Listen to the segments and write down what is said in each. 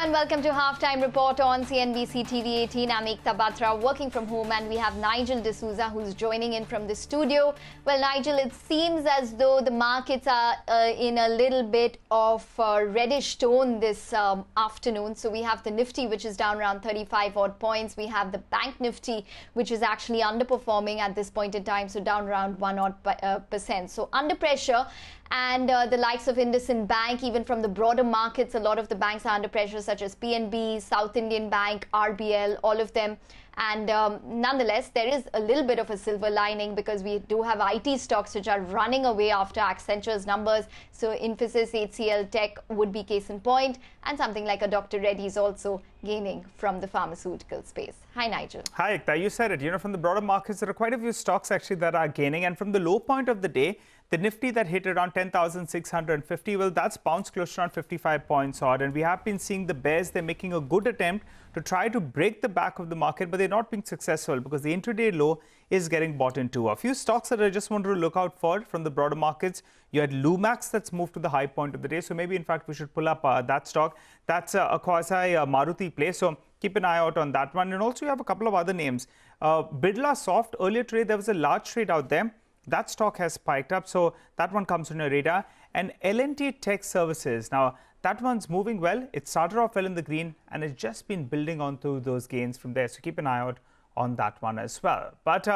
and welcome to Halftime Report on CNBC-TV18. I'm Ekta Batra, working from home, and we have Nigel D'Souza who's joining in from the studio. Well, Nigel, it seems as though the markets are in a little bit of reddish tone this afternoon. So we have the Nifty, which is down around 35 odd points. We have the Bank Nifty, which is actually underperforming at this point in time, so down around 1 odd percent. So under pressure. And the likes of IndusInd Bank, even from the broader markets, a lot of the banks are under pressure, such as PNB, South Indian Bank, RBL, all of them. And nonetheless, there is a little bit of a silver lining because we do have IT stocks which are running away after Accenture's numbers. So Infosys, HCL Tech would be case in point, and something like a Dr. Reddy's also gaining from the pharmaceutical space. Hi, Nigel. Hi, Ekta. You said it. From the broader markets, there are quite a few stocks actually that are gaining. And from the low point of the day, the Nifty that hit around 10,650, well, that's bounced close to around 55 points odd. And we have been seeing the bears, they're making a good attempt to try to break the back of the market, but they're not being successful because the intraday low is getting bought into. A few stocks that I just wanted to look out for from the broader markets. You had Lumax that's moved to the high point of the day. So maybe, in fact, we should pull up that stock. That's a quasi-Maruti play. So keep an eye out on that one. And also you have a couple of other names. Birla Soft, earlier today, there was a large trade out there. That stock has spiked up, so that one comes on your radar. And L&T Tech Services, now that one's moving well. It started off well in the green and it's just been building onto those gains from there. So keep an eye out on that one as well. But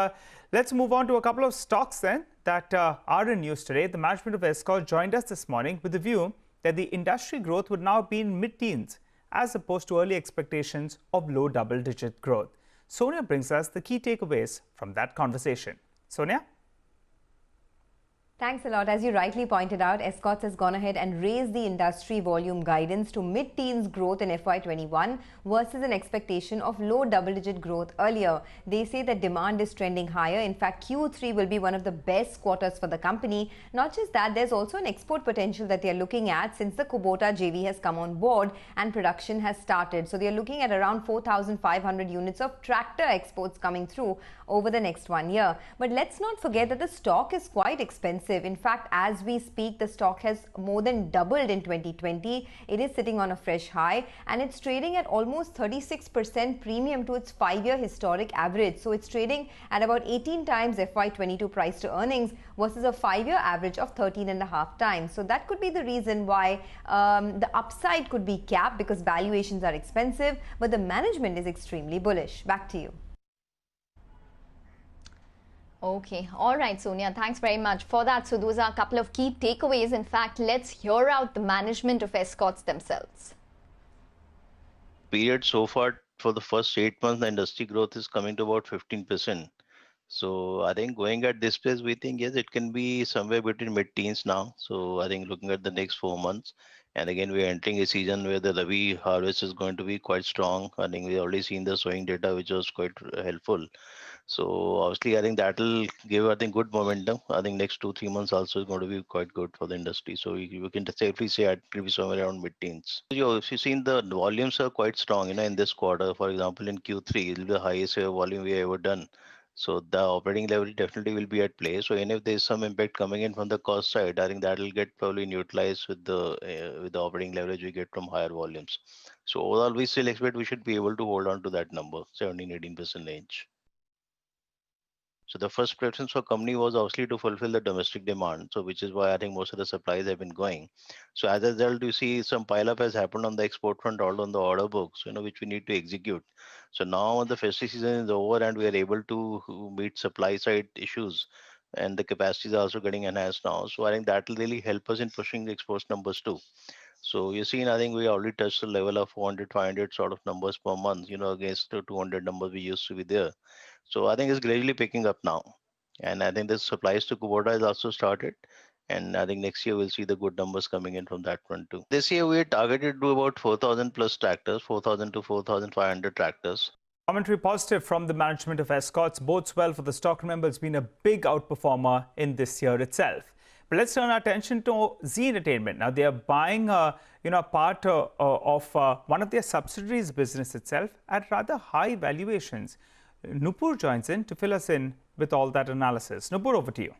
let's move on to a couple of stocks then that are in news today. The management of Escorts joined us this morning with the view that the industry growth would now be in mid-teens as opposed to early expectations of low double-digit growth. Sonia brings us the key takeaways from that conversation. Sonia? Thanks a lot. As you rightly pointed out, Escorts has gone ahead and raised the industry volume guidance to mid-teens growth in FY21 versus an expectation of low double-digit growth earlier. They say that demand is trending higher. In fact, Q3 will be one of the best quarters for the company. Not just that, there's also an export potential that they're looking at since the Kubota JV has come on board and production has started. So they're looking at around 4,500 units of tractor exports coming through over the next 1 year. But let's not forget that the stock is quite expensive. In fact, as we speak, the stock has more than doubled in 2020. It is sitting on a fresh high and it's trading at almost 36% premium to its 5-year historic average. So it's trading at about 18 times FY22 price to earnings versus a 5-year average of 13.5 times. So that could be the reason why the upside could be capped because valuations are expensive, but the management is extremely bullish. Back to you. Okay. All right, Sonia. Thanks very much for that. So those are a couple of key takeaways. In fact, let's hear out the management of Escorts themselves. Period so far for the first 8 months, the industry growth is coming to about 15%. So I think going at this pace, we think, yes, it can be somewhere between mid-teens now. So I think looking at the next 4 months, and again, we are entering a season where the Rabi harvest is going to be quite strong. I think we've already seen the sowing data, which was quite helpful. So obviously, I think that will give, good momentum. I think next 2-3 months also is going to be quite good for the industry. So you can safely say it will be somewhere around mid-teens. If you've seen the volumes are quite strong, in this quarter, for example, in Q3, it will be the highest volume we have ever done. So the operating level definitely will be at play. So even if there's some impact coming in from the cost side, I think that will get probably neutralized with the operating leverage we get from higher volumes. So overall, we still expect we should be able to hold on to that number, 17-18% range. So the first preference for company was obviously to fulfill the domestic demand. So which is why I think most of the supplies have been going. So as a result, you see some pileup has happened on the export front, all on the order books, which we need to execute. So now the festive season is over and we are able to meet supply side issues and the capacities are also getting enhanced now. So I think that will really help us in pushing the exports numbers too. So you've seen, I think we already touched the level of 400, 500 sort of numbers per month, against the 200 numbers we used to be there. So I think it's gradually picking up now. And I think the supplies to Kubota has also started. And I think next year we'll see the good numbers coming in from that front too. This year we are targeted to about 4,000 plus tractors, 4,000 to 4,500 tractors. Commentary positive from the management of Escorts bodes well for the stock. Remember, it's been a big outperformer in this year itself. But let's turn our attention to Zee Entertainment. Now, they are buying part of one of their subsidiaries business itself at rather high valuations. Nupur joins in to fill us in with all that analysis. Nupur, over to you.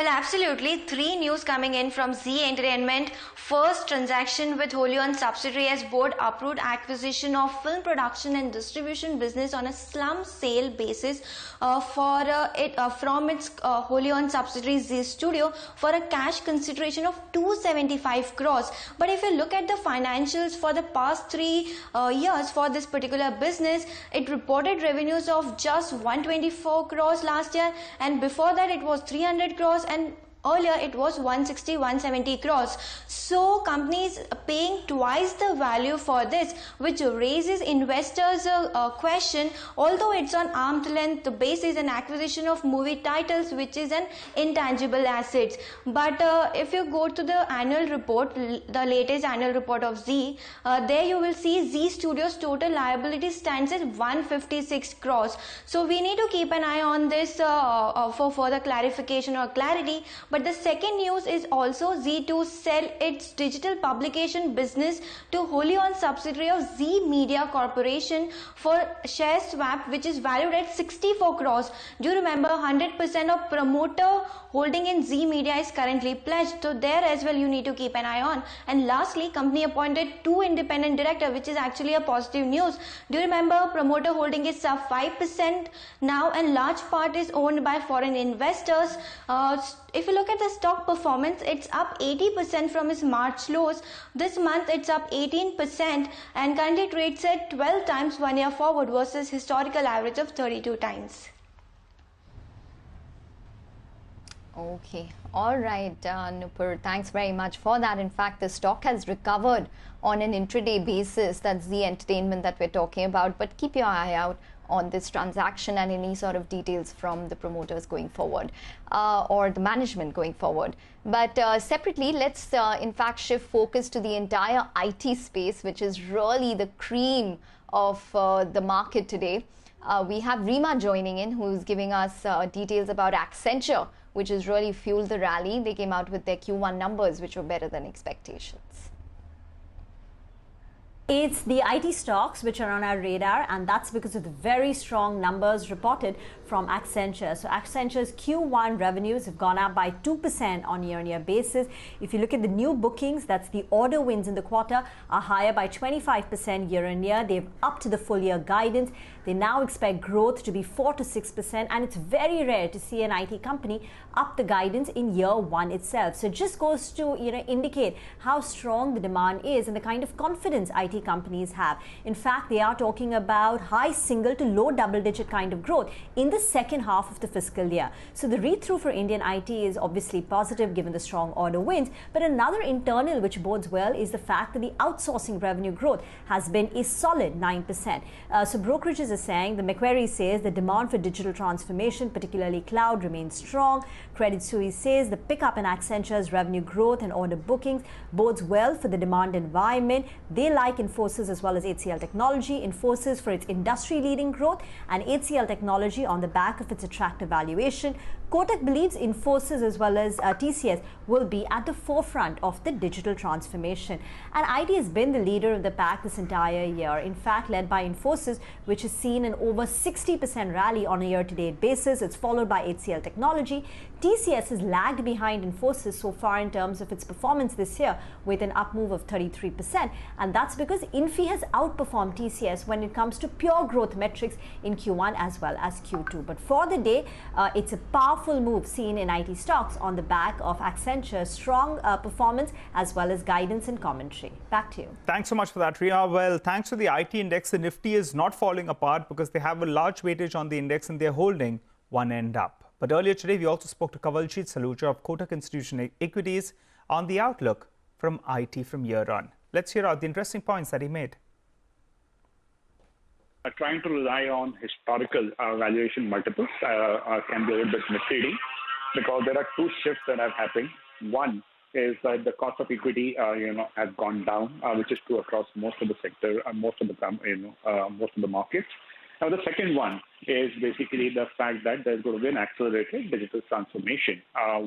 Well, absolutely. Three news coming in from Zee Entertainment. First, transaction with wholly owned subsidiary as board approved acquisition of film production and distribution business on a slump sale basis from its wholly owned subsidiary Zee Studio for a cash consideration of 275 crores. But if you look at the financials for the past 3 years for this particular business, it reported revenues of just 124 crores last year, and before that it was 300 crores, and earlier it was 160-170 crores. So companies paying twice the value for this, which raises investors a question. Although it's on arm's length basis, an acquisition of movie titles, which is an intangible asset. But if you go to the annual report, the latest annual report of Zee, there you will see Zee Studios total liability stands at 156 crores. So we need to keep an eye on this for further clarification or clarity. But the second news is also Zee to sell its digital publication business to wholly owned subsidiary of Zee Media Corporation for share swap, which is valued at 64 crores. Do you remember 100% of promoter holding in Zee Media is currently pledged? So there as well you need to keep an eye on. And lastly, company appointed 2 independent directors, which is actually a positive news. Do you remember promoter holding is 5% now, and large part is owned by foreign investors. If you look at the stock performance, it's up 80% from its March lows. This month it's up 18% and currently trades at 12 times 1 year forward versus historical average of 32 times. Okay, all right, Nupur, thanks very much for that. In fact, the stock has recovered on an intraday basis. That's the entertainment that we're talking about. But keep your eye out on this transaction and any sort of details from the promoters going forward or the management going forward. But separately, let's in fact shift focus to the entire IT space, which is really the cream of the market today. We have Rima joining in, who's giving us details about Accenture, which has really fueled the rally. They came out with their Q1 numbers, which were better than expectations. It's the IT stocks which are on our radar, and that's because of the very strong numbers reported from Accenture. So Accenture's Q1 revenues have gone up by 2% on year-on-year basis. If you look at the new bookings, that's the order wins in the quarter, are higher by 25% year-on-year. They've upped the full year guidance. They now expect growth to be 4 to 6%, and it's very rare to see an IT company up the guidance in year one itself. So it just goes to indicate how strong the demand is and the kind of confidence IT companies have. In fact, they are talking about high single to low double-digit kind of growth in the second half of the fiscal year. So the read-through for Indian IT is obviously positive given the strong order wins. But another internal which bodes well is the fact that the outsourcing revenue growth has been a solid 9%. So brokerages are saying, the Macquarie says the demand for digital transformation, particularly cloud, remains strong. Credit Suisse says the pickup in Accenture's revenue growth and order bookings bodes well for the demand environment. They like Infosys as well as HCL Technology. Infosys for its industry-leading growth and HCL Technology on the back of its attractive valuation. Kotak believes Infosys as well as TCS will be at the forefront of the digital transformation. And IT has been the leader of the pack this entire year. In fact, led by Infosys, which has seen an over 60% rally on a year-to-date basis. It's followed by HCL Technology. TCS has lagged behind Infosys so far in terms of its performance this year with an up move of 33%. And that's because Infi has outperformed TCS when it comes to pure growth metrics in Q1 as well as Q2. But for the day, it's a powerful move seen in IT stocks on the back of Accenture's strong performance as well as guidance and commentary. Back to you. Thanks so much for that, Ria. Well, thanks to the IT index, the Nifty is not falling apart because they have a large weightage on the index and they're holding one end up. But earlier today, we also spoke to Kawaljeet Saluja of Kotak Institutional Equities on the outlook from IT from year on. Let's hear out the interesting points that he made. Trying to rely on historical valuation multiples can be a little bit misleading because there are two shifts that have happened. One is that the cost of equity, has gone down, which is true across most of the sector, most of the markets. Now, the second one is basically the fact that there's going to be an accelerated digital transformation,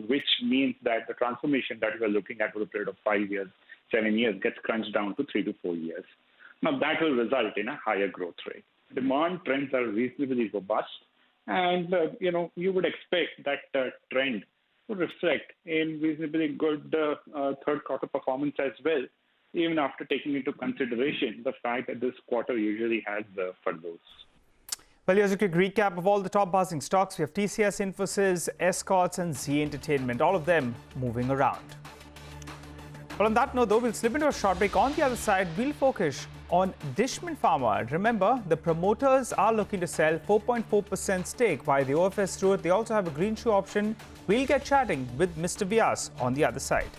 which means that the transformation that we're looking at for a period of 5 years, 7 years, gets crunched down to 3 to 4 years. Now, that will result in a higher growth rate. Demand trends are reasonably robust, and you would expect that trend to reflect in reasonably good third quarter performance as well, even after taking into consideration the fact that this quarter usually has furloughs. Well, here's a quick recap of all the top buzzing stocks. We have TCS, Infosys, Escorts and Zee Entertainment, all of them moving around. Well, on that note, though, we'll slip into a short break. On the other side, we'll focus on Dishman Pharma. Remember, the promoters are looking to sell 4.4% stake via the OFS route. They also have a green shoe option. We'll get chatting with Mr. Vyas on the other side.